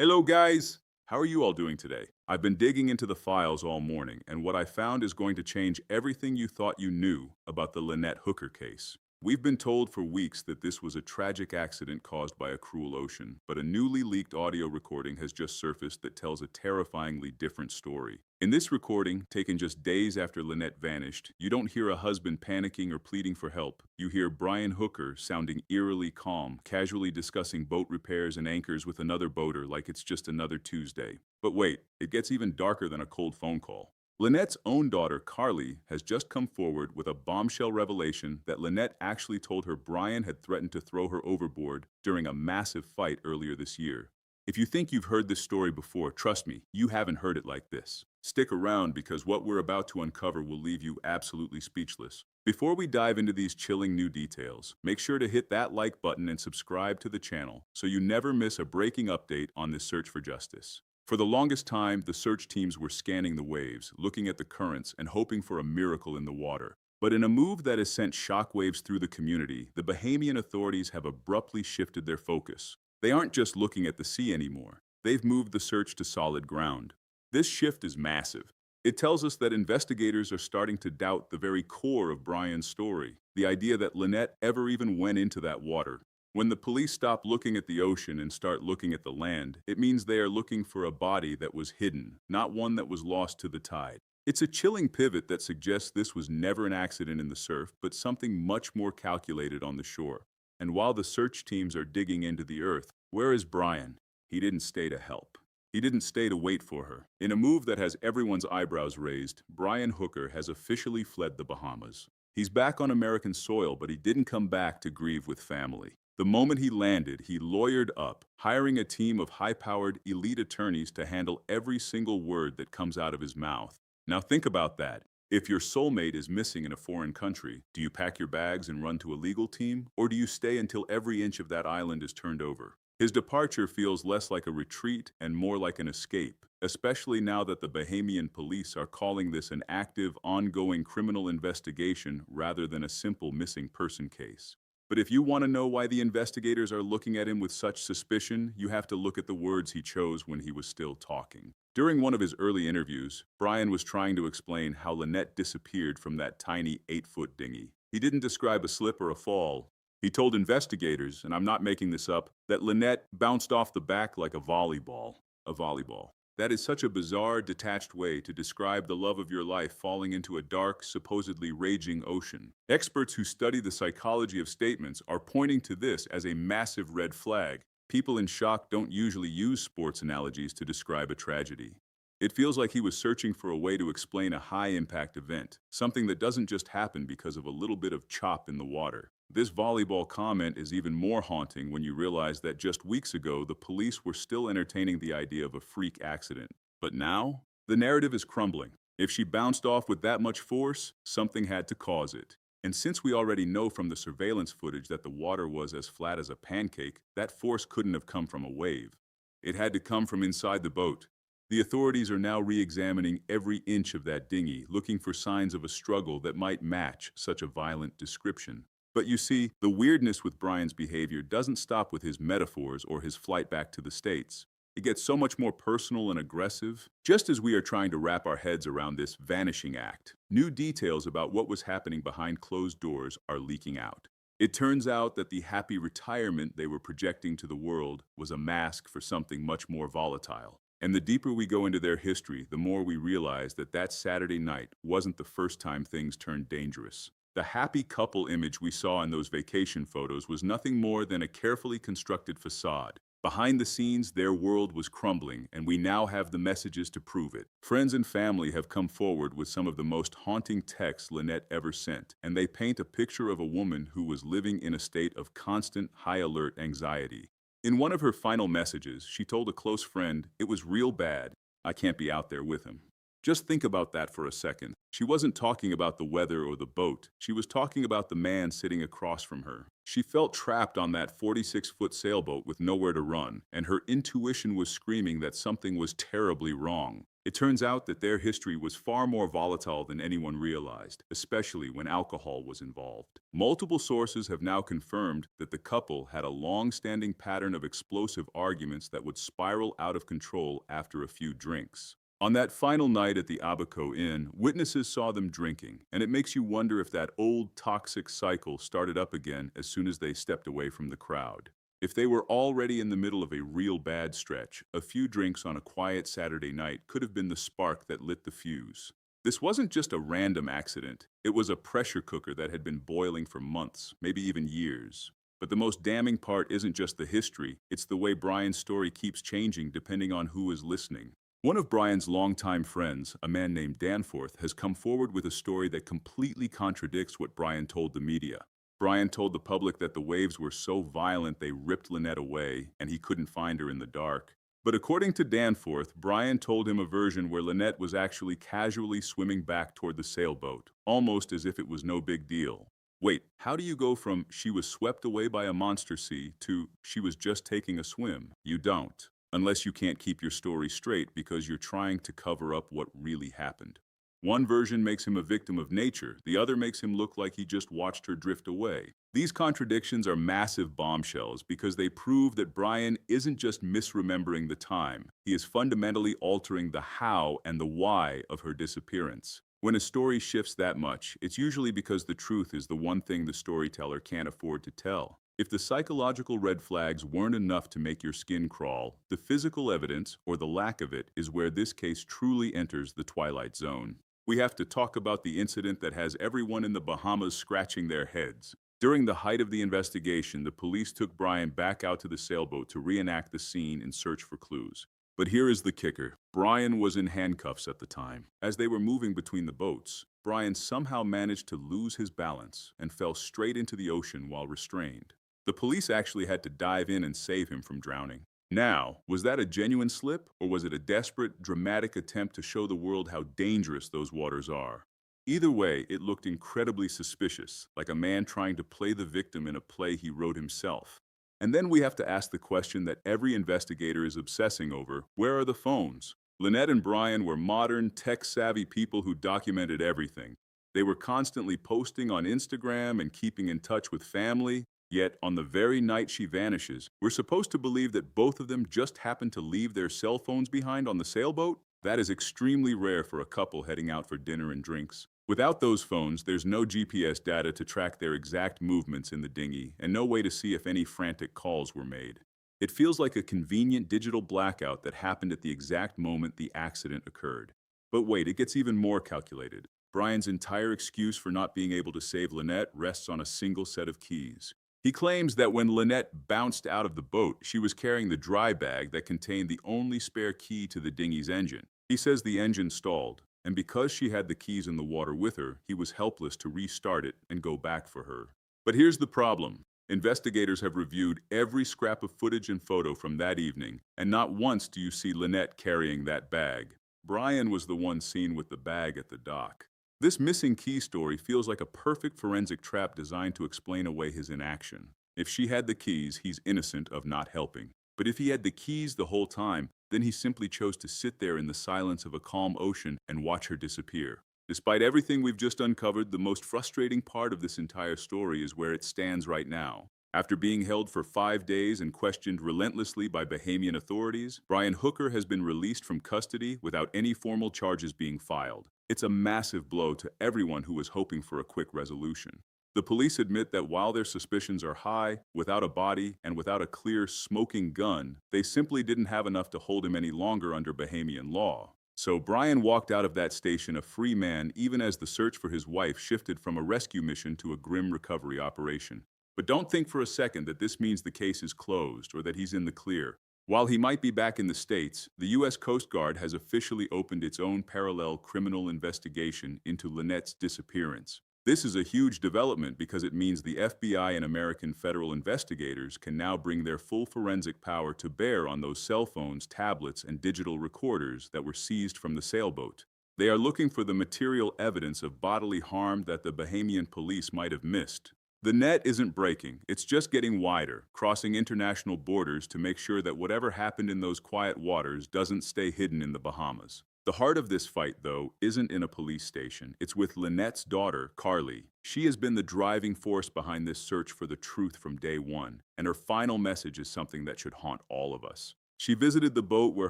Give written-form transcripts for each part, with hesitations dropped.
Hello, guys! How are you all doing today? I've been digging into the files all morning, and what I found is going to change everything you thought you knew about the Lynette Hooker case. We've been told for weeks that this was a tragic accident caused by a cruel ocean, but a newly leaked audio recording has just surfaced that tells a terrifyingly different story. In this recording, taken just days after Lynette vanished, you don't hear a husband panicking or pleading for help. You hear Brian Hooker sounding eerily calm, casually discussing boat repairs and anchors with another boater like it's just another Tuesday. But wait, it gets even darker than a cold phone call. Lynette's own daughter, Karli, has just come forward with a bombshell revelation that Lynette actually told her Brian had threatened to throw her overboard during a massive fight earlier this year. If you think you've heard this story before, trust me, you haven't heard it like this. Stick around because what we're about to uncover will leave you absolutely speechless. Before we dive into these chilling new details, make sure to hit that like button and subscribe to the channel so you never miss a breaking update on this search for justice. For the longest time, the search teams were scanning the waves, looking at the currents, and hoping for a miracle in the water. But in a move that has sent shockwaves through the community, the Bahamian authorities have abruptly shifted their focus. They aren't just looking at the sea anymore. They've moved the search to solid ground. This shift is massive. It tells us that investigators are starting to doubt the very core of Brian's story, the idea that Lynette ever even went into that water. When the police stop looking at the ocean and start looking at the land, it means they are looking for a body that was hidden, not one that was lost to the tide. It's a chilling pivot that suggests this was never an accident in the surf, but something much more calculated on the shore. And while the search teams are digging into the earth, where is Brian? He didn't stay to help. He didn't stay to wait for her. In a move that has everyone's eyebrows raised, Brian Hooker has officially fled the Bahamas. He's back on American soil, but he didn't come back to grieve with family. The moment he landed, he lawyered up, hiring a team of high-powered elite attorneys to handle every single word that comes out of his mouth. Now think about that. If your soulmate is missing in a foreign country, do you pack your bags and run to a legal team, or do you stay until every inch of that island is turned over? His departure feels less like a retreat and more like an escape, especially now that the Bahamian police are calling this an active, ongoing criminal investigation rather than a simple missing person case. But if you want to know why the investigators are looking at him with such suspicion, you have to look at the words he chose when he was still talking. During one of his early interviews, Brian was trying to explain how Lynette disappeared from that tiny 8-foot dinghy. He didn't describe a slip or a fall. He told investigators, and I'm not making this up, that Lynette bounced off the back like a volleyball. A volleyball. That is such a bizarre, detached way to describe the love of your life falling into a dark, supposedly raging ocean. Experts who study the psychology of statements are pointing to this as a massive red flag. People in shock don't usually use sports analogies to describe a tragedy. It feels like he was searching for a way to explain a high-impact event, something that doesn't just happen because of a little bit of chop in the water. This volleyball comment is even more haunting when you realize that just weeks ago the police were still entertaining the idea of a freak accident. But now, the narrative is crumbling. If she bounced off with that much force, something had to cause it. And since we already know from the surveillance footage that the water was as flat as a pancake, that force couldn't have come from a wave. It had to come from inside the boat. The authorities are now re-examining every inch of that dinghy, looking for signs of a struggle that might match such a violent description. But you see, the weirdness with Brian's behavior doesn't stop with his metaphors or his flight back to the States. It gets so much more personal and aggressive. Just as we are trying to wrap our heads around this vanishing act, new details about what was happening behind closed doors are leaking out. It turns out that the happy retirement they were projecting to the world was a mask for something much more volatile. And the deeper we go into their history, the more we realize that that Saturday night wasn't the first time things turned dangerous. The happy couple image we saw in those vacation photos was nothing more than a carefully constructed facade. Behind the scenes, their world was crumbling, and we now have the messages to prove it. Friends and family have come forward with some of the most haunting texts Lynette ever sent, and they paint a picture of a woman who was living in a state of constant, high-alert anxiety. In one of her final messages, she told a close friend, "It was real bad. I can't be out there with him." Just think about that for a second. She wasn't talking about the weather or the boat. She was talking about the man sitting across from her. She felt trapped on that 46-foot sailboat with nowhere to run, and her intuition was screaming that something was terribly wrong. It turns out that their history was far more volatile than anyone realized, especially when alcohol was involved. Multiple sources have now confirmed that the couple had a long-standing pattern of explosive arguments that would spiral out of control after a few drinks. On that final night at the Abaco Inn, witnesses saw them drinking, and it makes you wonder if that old toxic cycle started up again as soon as they stepped away from the crowd. If they were already in the middle of a real bad stretch, a few drinks on a quiet Saturday night could have been the spark that lit the fuse. This wasn't just a random accident. It was a pressure cooker that had been boiling for months, maybe even years. But the most damning part isn't just the history, it's the way Brian's story keeps changing depending on who is listening. One of Brian's longtime friends, a man named Danforth, has come forward with a story that completely contradicts what Brian told the media. Brian told the public that the waves were so violent they ripped Lynette away and he couldn't find her in the dark. But according to Danforth, Brian told him a version where Lynette was actually casually swimming back toward the sailboat, almost as if it was no big deal. Wait, how do you go from "she was swept away by a monster sea" to "she was just taking a swim"? You don't, unless you can't keep your story straight because you're trying to cover up what really happened. One version makes him a victim of nature, the other makes him look like he just watched her drift away. These contradictions are massive bombshells because they prove that Brian isn't just misremembering the time, he is fundamentally altering the how and the why of her disappearance. When a story shifts that much, it's usually because the truth is the one thing the storyteller can't afford to tell. If the psychological red flags weren't enough to make your skin crawl, the physical evidence, or the lack of it, is where this case truly enters the twilight zone. We have to talk about the incident that has everyone in the Bahamas scratching their heads. During the height of the investigation, the police took Brian back out to the sailboat to reenact the scene in search for clues. But here is the kicker. Brian was in handcuffs at the time. As they were moving between the boats, Brian somehow managed to lose his balance and fell straight into the ocean while restrained. The police actually had to dive in and save him from drowning. Now, was that a genuine slip, or was it a desperate, dramatic attempt to show the world how dangerous those waters are? Either way, it looked incredibly suspicious, like a man trying to play the victim in a play he wrote himself. And then we have to ask the question that every investigator is obsessing over: where are the phones? Lynette and Brian were modern, tech-savvy people who documented everything. They were constantly posting on Instagram and keeping in touch with family. Yet, on the very night she vanishes, we're supposed to believe that both of them just happened to leave their cell phones behind on the sailboat? That is extremely rare for a couple heading out for dinner and drinks. Without those phones, there's no GPS data to track their exact movements in the dinghy, and no way to see if any frantic calls were made. It feels like a convenient digital blackout that happened at the exact moment the accident occurred. But wait, it gets even more calculated. Brian's entire excuse for not being able to save Lynette rests on a single set of keys. He claims that when Lynette bounced out of the boat, she was carrying the dry bag that contained the only spare key to the dinghy's engine. He says the engine stalled, and because she had the keys in the water with her, he was helpless to restart it and go back for her. But here's the problem. Investigators have reviewed every scrap of footage and photo from that evening, and not once do you see Lynette carrying that bag. Brian was the one seen with the bag at the dock. This missing key story feels like a perfect forensic trap designed to explain away his inaction. If she had the keys, he's innocent of not helping. But if he had the keys the whole time, then he simply chose to sit there in the silence of a calm ocean and watch her disappear. Despite everything we've just uncovered, the most frustrating part of this entire story is where it stands right now. After being held for 5 days and questioned relentlessly by Bahamian authorities, Brian Hooker has been released from custody without any formal charges being filed. It's a massive blow to everyone who was hoping for a quick resolution. The police admit that while their suspicions are high, without a body and without a clear, smoking gun, they simply didn't have enough to hold him any longer under Bahamian law. So Brian walked out of that station a free man even as the search for his wife shifted from a rescue mission to a grim recovery operation. But don't think for a second that this means the case is closed or that he's in the clear. While he might be back in the States, the U.S. Coast Guard has officially opened its own parallel criminal investigation into Lynette's disappearance. This is a huge development because it means the FBI and American federal investigators can now bring their full forensic power to bear on those cell phones, tablets, and digital recorders that were seized from the sailboat. They are looking for the material evidence of bodily harm that the Bahamian police might have missed. The net isn't breaking, it's just getting wider, crossing international borders to make sure that whatever happened in those quiet waters doesn't stay hidden in the Bahamas. The heart of this fight, though, isn't in a police station. It's with Lynette's daughter, Karli. She has been the driving force behind this search for the truth from day one, and her final message is something that should haunt all of us. She visited the boat where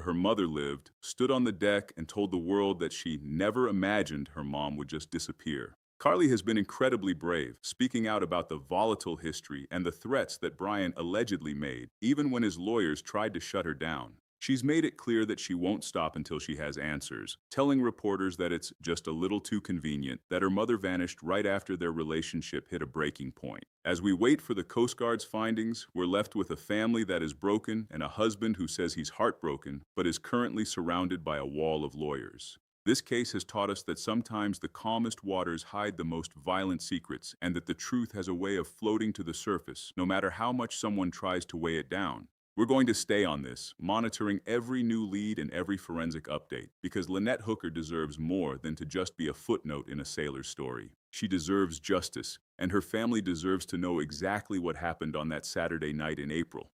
her mother lived, stood on the deck, and told the world that she never imagined her mom would just disappear. Karli has been incredibly brave, speaking out about the volatile history and the threats that Brian allegedly made, even when his lawyers tried to shut her down. She's made it clear that she won't stop until she has answers, telling reporters that it's just a little too convenient that her mother vanished right after their relationship hit a breaking point. As we wait for the Coast Guard's findings, we're left with a family that is broken and a husband who says he's heartbroken but is currently surrounded by a wall of lawyers. This case has taught us that sometimes the calmest waters hide the most violent secrets and that the truth has a way of floating to the surface, no matter how much someone tries to weigh it down. We're going to stay on this, monitoring every new lead and every forensic update, because Lynette Hooker deserves more than to just be a footnote in a sailor's story. She deserves justice, and her family deserves to know exactly what happened on that Saturday night in April.